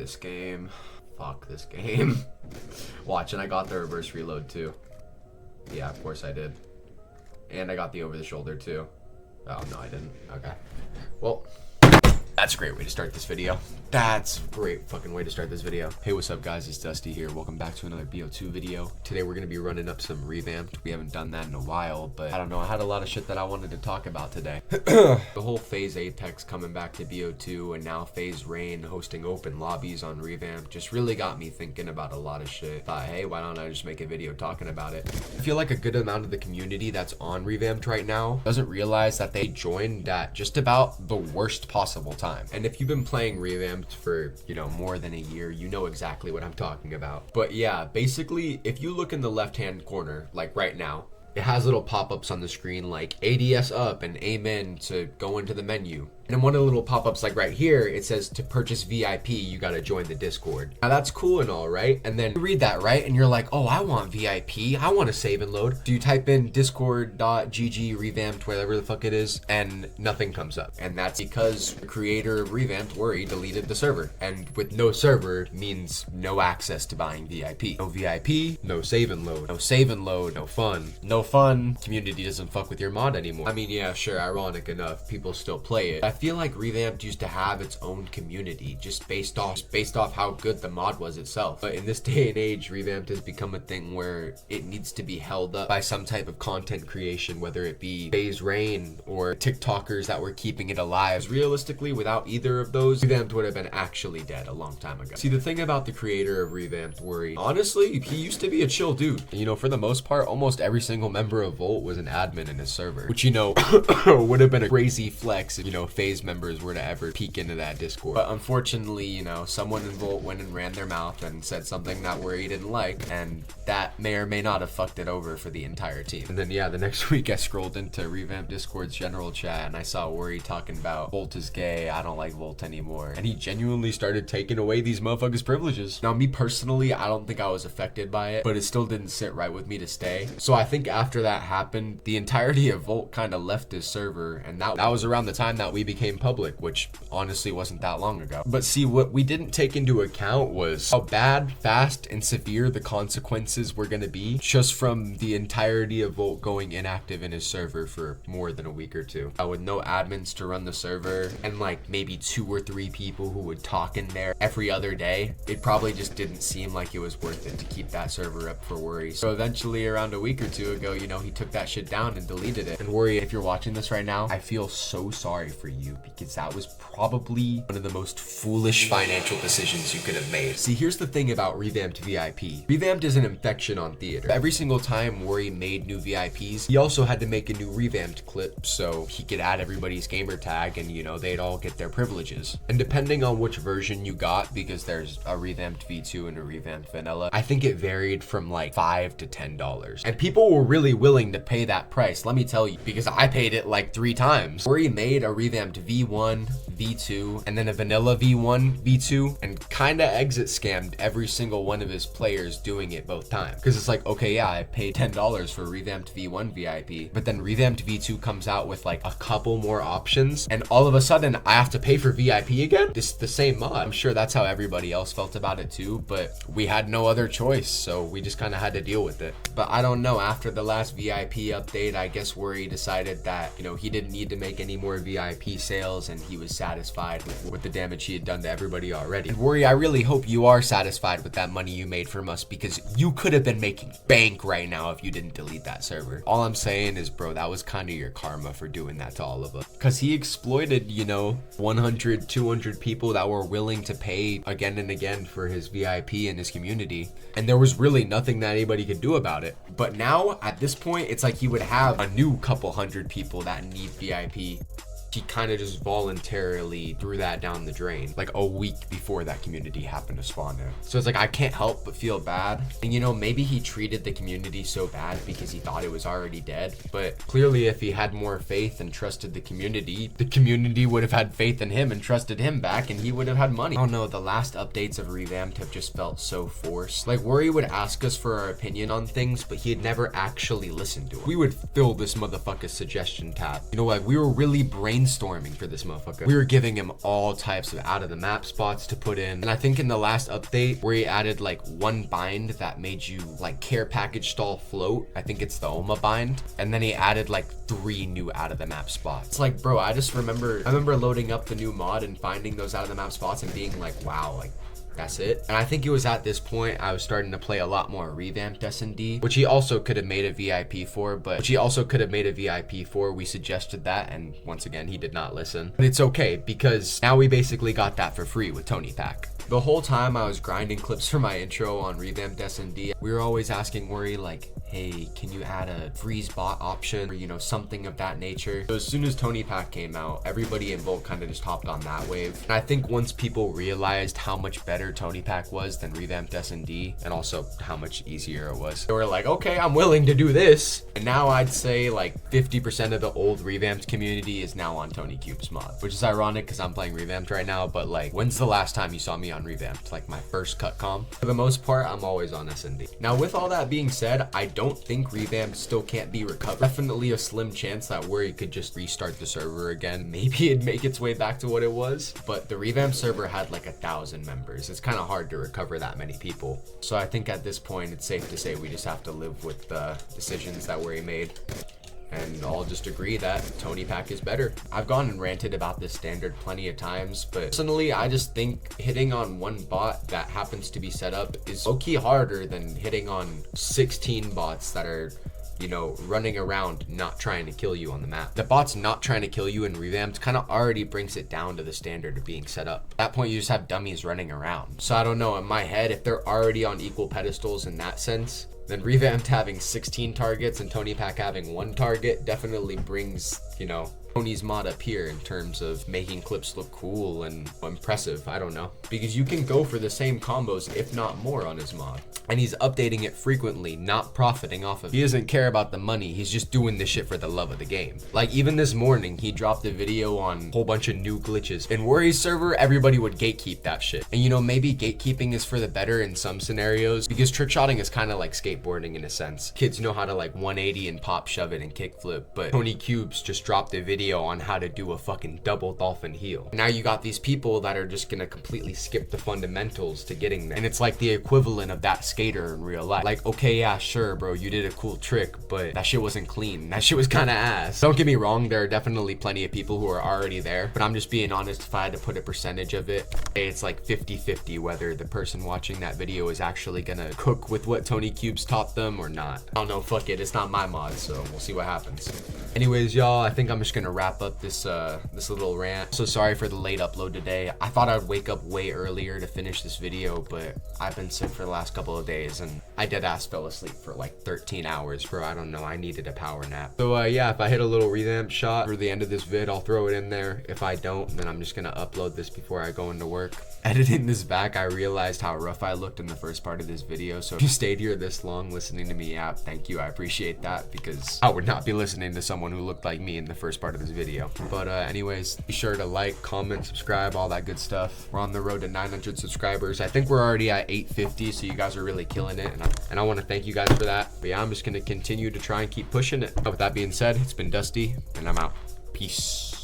this game. Fuck this game. Watch, and I got the reverse reload too. Yeah, of course I did. And I got the over the shoulder too. Oh, no, I didn't. Okay. Well, that's a great way to start this video. That's a great fucking way to start this video. Hey, what's up guys? It's Dusty here. Welcome back to another BO2 video. Today we're gonna be running up some Revamped. We haven't done that in a while, but I don't know. I had a lot of shit that I wanted to talk about today. The whole Phase Apex coming back to BO2 and now Phase Rain hosting open lobbies on Revamped just really got me thinking about a lot of shit. Thought, hey, why don't I just make a video talking about it? I feel like a good amount of the community that's on Revamped right now doesn't realize that they joined at just about the worst possible time. And if you've been playing Revamped for, you know, more than a year, you know exactly what I'm talking about. But yeah, basically, if you look in the left-hand corner, like right now, it has little pop-ups on the screen like ADS up and amen to go into the menu. And in one of the little pop-ups like right here, it says to purchase VIP, you gotta join the Discord. Now that's cool and all, right? And then you read that, right? And you're like, oh, I want VIP. I want to save and load. So you type in discord.gg revamped, whatever the fuck it is, and nothing comes up. And that's because the creator of Revamped, Worry, deleted the server. And with no server means no access to buying VIP. No VIP, no save and load. No save and load, no fun. No fun. Community doesn't fuck with your mod anymore. I mean, yeah, sure, ironic enough, people still play it. I feel like Revamped used to have its own community just based off how good the mod was itself. But in this day and age, Revamped has become a thing where it needs to be held up by some type of content creation, whether it be Phase Rain or TikTokers that were keeping it alive. Realistically, without either of those, Revamped would have been actually dead a long time ago. See, the thing about the creator of Revamped, Worry, honestly, he used to be a chill dude. You know, for the most part, almost every single member of Volt was an admin in his server, which, you know, would have been a crazy flex if, you know, Phase members were to ever peek into that Discord. But unfortunately, you know, someone in Volt went and ran their mouth and said something that Worry didn't like, and that may or may not have fucked it over for the entire team. And then yeah, the next week I scrolled into Revamped Discord's general chat and I saw Worry talking about Volt is gay, I don't like Volt anymore, and he genuinely started taking away these motherfuckers' privileges. Now me personally, I don't think I was affected by it, but it still didn't sit right with me to stay. So I think after that happened, the entirety of Volt kind of left his server, and that was around the time that we became public, which honestly wasn't that long ago. But see, what we didn't take into account was how bad, fast, and severe the consequences were going to be just from the entirety of Volt going inactive in his server for more than a week or two. With no admins to run the server and like maybe 2 or 3 people who would talk in there every other day, it probably just didn't seem like it was worth it to keep that server up for Worry. So eventually around a week or 2 ago, you know, he took that shit down and deleted it. And Worry, if you're watching this right now, I feel so sorry for you because that was probably one of the most foolish financial decisions you could have made. See, here's the thing about Revamped VIP. Revamped is an infection on theater. Every single time Worry made new VIPs, he also had to make a new Revamped clip so he could add everybody's gamer tag and, you know, they'd all get their privileges. And depending on which version you got, because there's a Revamped V2 and a Revamped Vanilla, I think it varied from like $5 to $10. And people were really willing to pay that price, let me tell you, because I paid it like 3 times. Worry made a Revamped V1, V2, and then a vanilla V1, V2, and kinda exit scammed every single one of his players doing it both times. Because it's like, okay, yeah, I paid $10 for Revamped V1 VIP, but then Revamped V2 comes out with like a couple more options, and all of a sudden I have to pay for VIP again? It's the same mod. I'm sure that's how everybody else felt about it too, but we had no other choice, so we just kinda had to deal with it. But I don't know, after the last VIP update, I guess Worry decided that, you know, he didn't need to make any more VIP sales and he was satisfied with the damage he had done to everybody already. And Worry, I really hope you are satisfied with that money you made from us, because you could have been making bank right now if you didn't delete that server. All I'm saying is, bro, that was kind of your karma for doing that to all of us. Because he exploited, you know, 100, 200 people that were willing to pay again and again for his VIP and his community. And there was really nothing that anybody could do about it. But now, at this point, it's like he would have a new couple hundred people that need VIP. He kind of just voluntarily threw that down the drain like a week before that community happened to spawn in. So it's like, I can't help but feel bad. And you know, maybe he treated the community so bad because he thought it was already dead, but clearly if he had more faith and trusted the community would have had faith in him and trusted him back, and he would have had money. I don't know, the last updates of Revamped have just felt so forced. Like, Worry would ask us for our opinion on things, but he'd never actually listen to it. We would fill this motherfucker's suggestion tab. You know, like, we were really brainstorming brainstorming for this motherfucker. We were giving him all types of out of the map spots to put in. And I think in the last update where he added like one bind that made you like care package stall float, I think it's the Oma bind. And then he added like 3 new out of the map spots. It's like, bro, I remember loading up the new mod and finding those out of the map spots and being like, wow, like that's it. And I think it was at this point I was starting to play a lot more revamped S&D, which he also could have made a VIP for, we suggested that, and once again he did not listen. But it's okay, because now we basically got that for free with Tony Pack. The whole time I was grinding clips for my intro on Revamped S&D, we were always asking Worry like, hey, can you add a freeze bot option or, you know, something of that nature. So as soon as Tony Pack came out, everybody in Volt kind of just hopped on that wave. And I think once people realized how much better Tony Pack was than Revamped S&D, and also how much easier it was, they were like, okay, I'm willing to do this. And now I'd say like 50% of the old Revamped community is now on Tony Cube's mod, which is ironic because I'm playing Revamped right now. But like, when's the last time you saw me on Revamped? Like my first cut comp? For the most part, I'm always on S&D. Now with all that being said, I don't think Revamped still can't be recovered. Definitely a slim chance that Worry could just restart the server again. Maybe it'd make its way back to what it was, but the Revamped server had like 1,000 members. It's kind of hard to recover that many people. So I think at this point, it's safe to say we just have to live with the decisions that Worry made. And I'll just agree that Tony Pack is better. I've gone and ranted about this standard plenty of times, but personally, I just think hitting on one bot that happens to be set up is low-key harder than hitting on 16 bots that are, you know, running around not trying to kill you on the map. The bots not trying to kill you in Revamped kind of already brings it down to the standard of being set up. At that point, you just have dummies running around. So I don't know, in my head, if they're already on equal pedestals in that sense, then Revamped having 16 targets and Tony Pack having 1 target definitely brings, you know, Tony's mod up here in terms of making clips look cool and impressive. I don't know, because you can go for the same combos, if not more, on his mod. And he's updating it frequently, not profiting off of it. He doesn't care about the money. He's just doing this shit for the love of the game. Like even this morning, he dropped a video on a whole bunch of new glitches. In Worry's server, everybody would gatekeep that shit. And you know, maybe gatekeeping is for the better in some scenarios, because trick shotting is kind of like skateboarding in a sense. Kids know how to like 180 and pop, shove it and kickflip, but Tony Cubes just dropped a video on how to do a fucking double dolphin heel. Now you got these people that are just gonna completely skip the fundamentals to getting there. And it's like the equivalent of that skater in real life. Like, okay, yeah, sure, bro, you did a cool trick, but that shit wasn't clean. That shit was kind of ass. Don't get me wrong, there are definitely plenty of people who are already there, but I'm just being honest. If I had to put a percentage of it, it's like 50-50 whether the person watching that video is actually gonna cook with what Tony Cubes taught them or not. I don't know, fuck it, it's not my mod, so we'll see what happens. Anyways, y'all, I think I'm just gonna wrap up this little rant. So sorry for the late upload today. I thought I'd wake up way earlier to finish this video, but I've been sick for the last couple of days and I deadass fell asleep for like 13 hours, bro. I don't know, I needed a power nap. So yeah, if I hit a little revamp shot for the end of this vid, I'll throw it in there. If I don't, then I'm just gonna upload this before I go into work. Editing this back, I realized how rough I looked in the first part of this video. So if you stayed here this long listening to me yap, thank you, I appreciate that, because I would not be listening to someone who looked like me in the first part of this video. But anyways, be sure to like, comment, subscribe, all that good stuff. We're on the road to 900 subscribers. I think we're already at 850, so you guys are really killing it, and I want to thank you guys for that. But yeah, I'm just gonna continue to try and keep pushing it. With that being said, it's been Dusty, and I'm out. Peace.